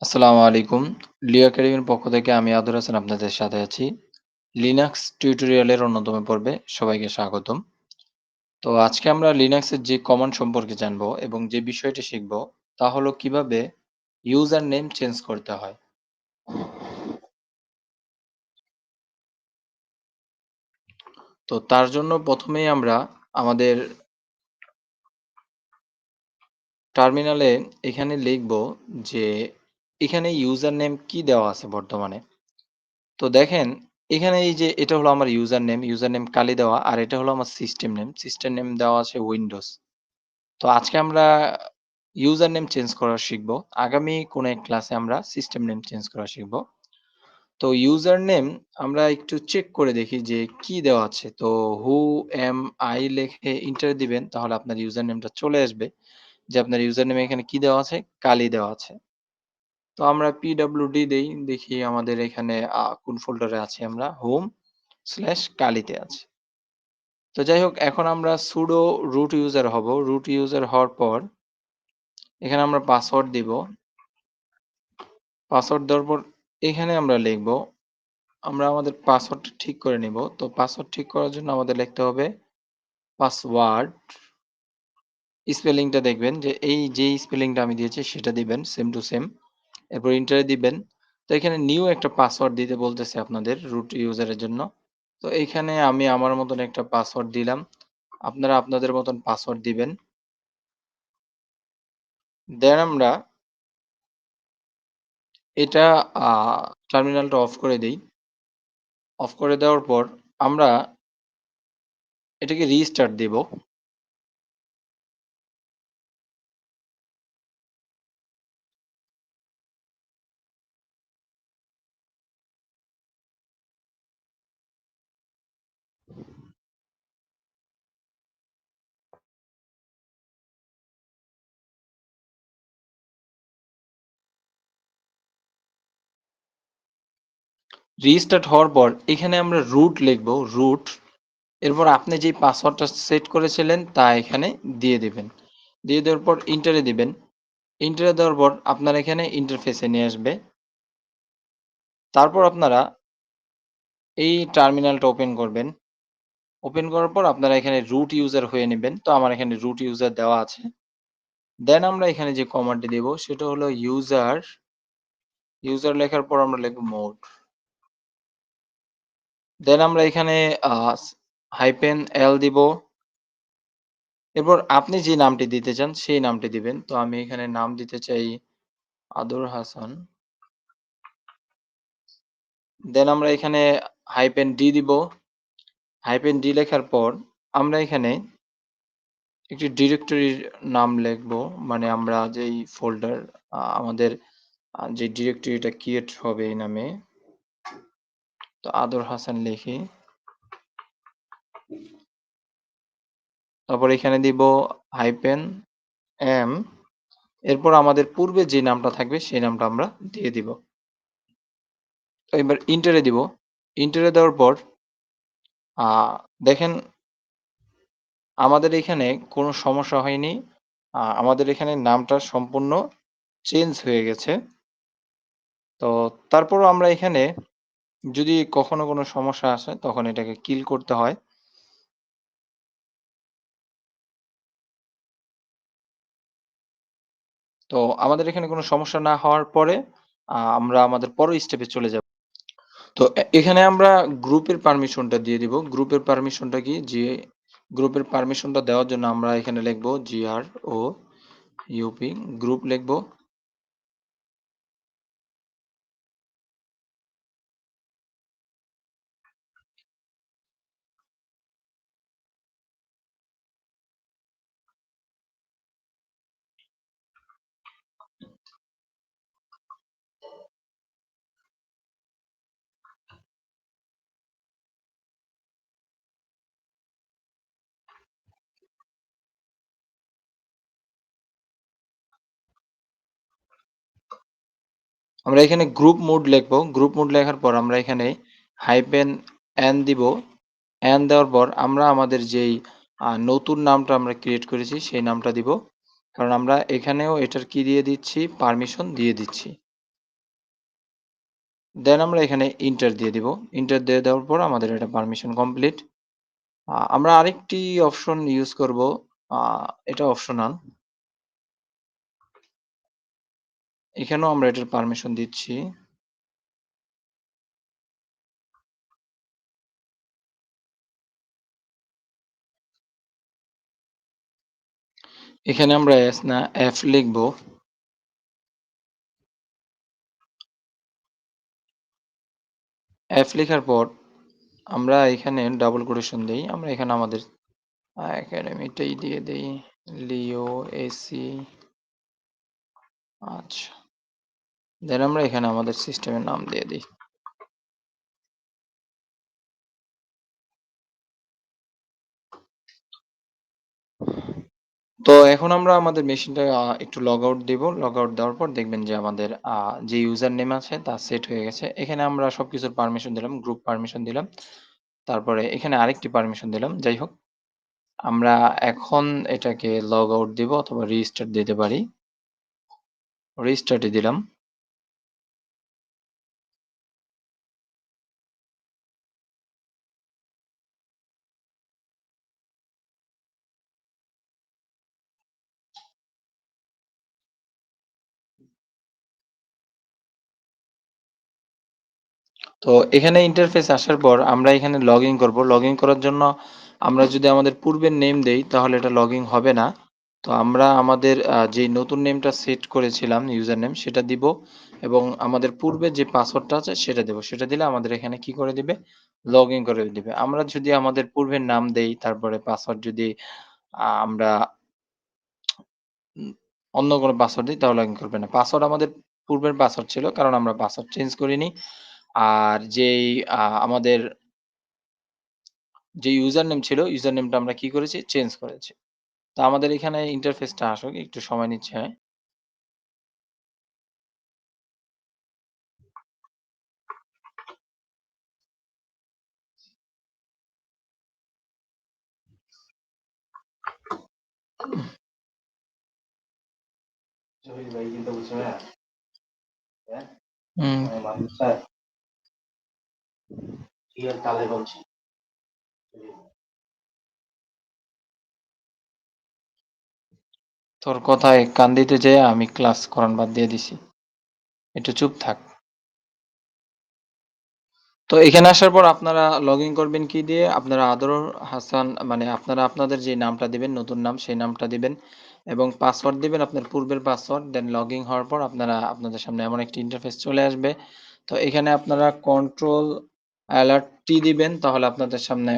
আসসালামু আলাইকুম। লিও একাডেমির পক্ষ থেকে আমি আদর হাসান আপনাদের সাথে আছি। লিনাক্স টিউটোরিয়ালের অন্যতম পর্বে সবাইকে স্বাগতম। তো আজকে আমরা লিনাক্সের যে কমান্ড সম্পর্কে জানবো এবং যে বিষয়টি শিখব তা হলো কিভাবে ইউজার নেম চেঞ্জ করতে হয়। তো তার জন্য প্রথমেই আমরা আমাদের টার্মিনালে এখানে লিখব যে এখানে ইউজার নেম কি দেওয়া আছে বর্তমানে। তো দেখেন এখানে এই যে এটা হলো আমার ইউজার নেম কালি দেওয়া আর এটা হলো আমার সিস্টেম নেম। সিস্টেম নেম দেওয়া আছে উইন্ডোজ। তো আজকে আমরা ইউজার নেম চেঞ্জ করা শিখব। আগামী কোনো এক ক্লাসে আমরা সিস্টেম নেম চেঞ্জ করা শিখব। তো ইউজার নেম আমরা একটু চেক করে দেখি যে কি দেওয়া আছে। তো হু এম আই লিখে এন্টার দিবেন তাহলে আপনার ইউজার নেমটা চলে আসবে। যে আপনার ইউজার নেমে এখানে কি দেওয়া আছে? কালি দেওয়া আছে। তো আমরা পিডব্লিউডি দেই। দেখি আমাদের এখানে কোন ফোল্ডারে আছি আমরা? হোম/কালিতে আছি। তো যাই হোক এখন আমরা সুডো রুট ইউজার হব। রুট ইউজার হওয়ার পর এখানে আমরা পাসওয়ার্ড দিব। পাসওয়ার্ড দেওয়ার পর এখানে আমরা লিখব। আমরা আমাদের পাসওয়ার্ডটা ঠিক করে নিব। তো পাসওয়ার্ড ঠিক করার জন্য আমাদের লিখতে হবে পাসওয়ার্ড। স্পেলিংটা দেখবেন যে এই যে স্পেলিংটা আমি দিয়েছি সেটা দিবেন সেম টু সেম। এরপর এন্টার দিবেন। তো এখানে নিউ একটা পাসওয়ার্ড দিতে বলতেছে আপনাদের রুট ইউজারের জন্য। তো এইখানে আমি আমার মতন একটা পাসওয়ার্ড দিলাম। আপনারা আপনাদের মতন পাসওয়ার্ড দিবেন। দেন আমরা এটা আ টার্মিনালটা অফ করে দেই। অফ করে দেওয়ার পর আমরা এটাকে রিস্টার্ট দিব। রিস্টার্ট হওয়ার পর এখানে আমরা রুট লিখব, রুট। এরপর আপনি যেই পাসওয়ার্ডটা সেট করেছিলেন তা এখানে দিয়ে দিবেন। দিয়ে দেওয়ার পর এন্টারে দিবেন। এন্টারে দেওয়ার পর আপনার এখানে ইন্টারফেসে নিয়ে আসবে। তারপর আপনারা এই টার্মিনালটা ওপেন করবেন। ওপেন করার পর আপনারা এখানে রুট ইউজার হয়ে নিবেন। তো আমার এখানে রুট ইউজার দেওয়া আছে। দেন আমরা এখানে যে কমান্ডটি দেব সেটা হলো ইউজার। ইউজার লেখার পর আমরা লিখব মোড। দেন আমরা এখানে আ হাইফেন এল দিব। এরপর আপনি যে নামটি দিতে চান সেই নামটি দিবেন। তো আমি এখানে নাম দিতে চাই আদর হাসান। দেন আমরা এখানে হাইফেন ডি দিব। হাইফেন ডি লেখার পর আমরা এখানে একটি ডিরেক্টরির নাম লিখব। মানে আমরা যেই ফোল্ডার আমাদের যে ডিরেক্টরিটা ক্রিয়েট হবে এই নামে। তো আদর হাসান লিখি। তারপর এখানে দিব হাইফেন এম। এরপর আমাদের পূর্বে যে নামটা থাকবে সেই নামটা আমরা দিয়ে দিব। তো এবার ইন্টারে দিব। ইন্টারে দেওয়ার পর আ দেখেন আমাদের এখানে কোনো সমস্যা হয়নি। আমাদের এখানে নামটা সম্পূর্ণ চেঞ্জ হয়ে গেছে। তো তারপরও আমরা এখানে যদি কখনো কোনো সমস্যা আসে তখন এটাকে কিল করতে হয়। তো আমাদের এখানে কোনো সমস্যা না হওয়ার পরে আমরা আমাদের পরের স্টেপে চলে যাব। তো এখানে আমরা গ্রুপের পারমিশনটা দিয়ে দিব। গ্রুপের পারমিশনটা কি? যে গ্রুপের পারমিশনটা দেওয়ার জন্য আমরা এখানে লিখব GROUP গ্রুপ লিখব। আমরা এখানে গ্রুপ মোড লিখব। গ্রুপ মোড লেখার পর আমরা এখানে হাইফেন এন দিব। এন দেওয়ার পর আমরা আমাদের যেই নতুন নামটা আমরা ক্রিয়েট করেছি সেই নামটা দিব। কারণ আমরা এখানেও এটার কি দিয়ে দিচ্ছি? পারমিশন দিয়ে দিচ্ছি। দেন আমরা এখানে এন্টার দিয়ে দিব। এন্টার দিয়ে দেওয়ার পর আমাদের এটা পারমিশন কমপ্লিট। আমরা আরেকটি অপশন ইউজ করব। আ এটা অপশনাল। এখানেও আমরা এটার পারমিশন দিচ্ছি। এখানে আমরা এস না এফ লিখব। এফ লেখার পর আমরা এখানে ডাবল কোটেশন দেই। আমরা এখানে আমাদের একাডেমিটাই দিয়ে দেই। লিও এসি। আচ্ছা। দেন আমরা এখানে আমাদের সিস্টেমের নাম দিয়ে দিই। তো এখন আমরা আমাদের মেশিনটা একটু লগ আউট দিব। লগ আউট দেওয়ার পর দেখবেন যে আমাদের যে ইউজার নেম আছে তা সেট হয়ে গেছে। এখানে আমরা সবকিছুর পারমিশন দিলাম, গ্রুপ পারমিশন দিলাম। তারপরে এখানে আরেকটি পারমিশন দিলাম। যাই হোক, আমরা এখন এটাকে লগ আউট দিব অথবা রিস্টার্ট দিতে পারি। রিস্টার্টই দিলাম। তো এখানে ইন্টারফেস আসার পর আমরা এখানে লগইন করব। লগইন করার জন্য আমরা যদি আমাদের পূর্বের নেম দেই তাহলে এটা লগইন হবে না। তো আমরা আমাদের যেই নতুন নেমটা সেট করেছিলাম ইউজার নেম সেটা দিব এবং আমাদের পূর্বে যে পাসওয়ার্ডটা আছে সেটা দেব। সেটা দিলে আমাদের এখানে কি করে দিবে? লগইন করে দিবে। আমরা যদি আমাদের পূর্বের নাম দেই তারপরে পাসওয়ার্ড যদি আমরা উম অন্য কোনো পাসওয়ার্ড দিই তাহলে লগইন করবে না। পাসওয়ার্ড আমাদের পূর্বের পাসওয়ার্ড ছিল কারণ আমরা পাসওয়ার্ড চেঞ্জ করিনি। আর যেই আমাদের যে ইউজার নেম ছিল, ইউজার নেমটা আমরা কি করেছি? চেঞ্জ করেছি। তো আমাদের এখানে ইন্টারফেসটা আসুক, একটু সময় নিচ্ছে। হুম। তোর কথায় কান দিতে যেয়ে আমি ক্লাস করান বাদ দিয়ে দিছি। একটু চুপ থাক। তো এখানে আসার পর আপনারা লগইন করবেন কি দিয়ে? আপনারা আদর হাসান মানে আপনারা আপনাদের যে নামটা দিবেন, নতুন নাম সেই নামটা দিবেন এবং পাসওয়ার্ড দিবেন আপনার পূর্বের পাসওয়ার্ড। দেন লগইন হওয়ার পর আপনারা আপনাদের সামনে এমন একটি ইন্টারফেস চলে আসবে। তো এখানে আপনারা কন্ট্রোল অ্যালার্ট টি দিবেন তাহলে আপনাদের সামনে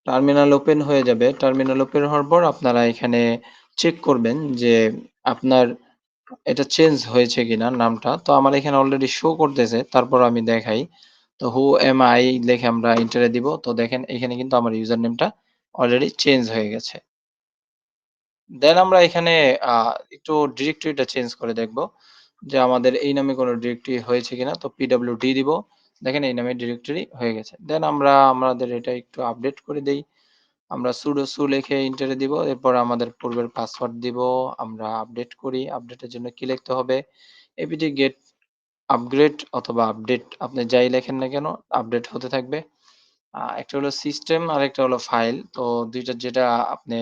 টার্মিনাল ওপেন হয়ে যাবে। টার্মিনাল ওপেন হওয়ার পর আপনারা এখানে চেক করবেন যে আপনার এটা চেঞ্জ হয়েছে কিনা নামটা। তো আমার এখানে অলরেডি শো করতেছে। তারপর আমি দেখাই। তো হু এম আই লিখে আমরা এন্টারে দিব। তো দেখেন এখানে কিন্তু আমার ইউজার নেমটা অলরেডি চেঞ্জ হয়ে গেছে। দেন আমরা এখানে আ একটু ডিরেক্টরিটা চেঞ্জ করে দেখব যে আমাদের এই নামে কোনো ডিরেক্টরি হয়েছে কিনা। তো পিডব্লিউডি দিব। দেখেন এই নামে ডিরেক্টরি হয়ে গেছে। দেন আমরা আমাদের এটা একটু আপডেট করে দেই। আমরা sudo su লিখে এন্টারে দিব। এরপর আমাদের পূর্বের পাসওয়ার্ড দিব। আমরা আপডেট করি। আপডেটের জন্য কি লিখতে হবে? apt get আপগ্রেড অথবা আপডেট আপনি যাই লেখেন না কেন আপডেট হতে থাকবে। একটা হলো সিস্টেম আরেকটা হলো ফাইল। তো ২ টার যেটা আপনি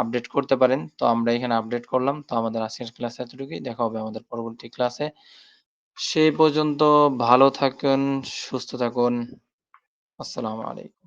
আপডেট করতে পারেন। তো আমরা এখানে আপডেট করলাম। তো আমাদের আজকের ক্লাস এতটুকুই। দেখা হবে আমাদের পরবর্তী ক্লাসে। সেই পর্যন্ত ভালো থাকুন, সুস্থ থাকুন। আসসালামু আলাইকুম।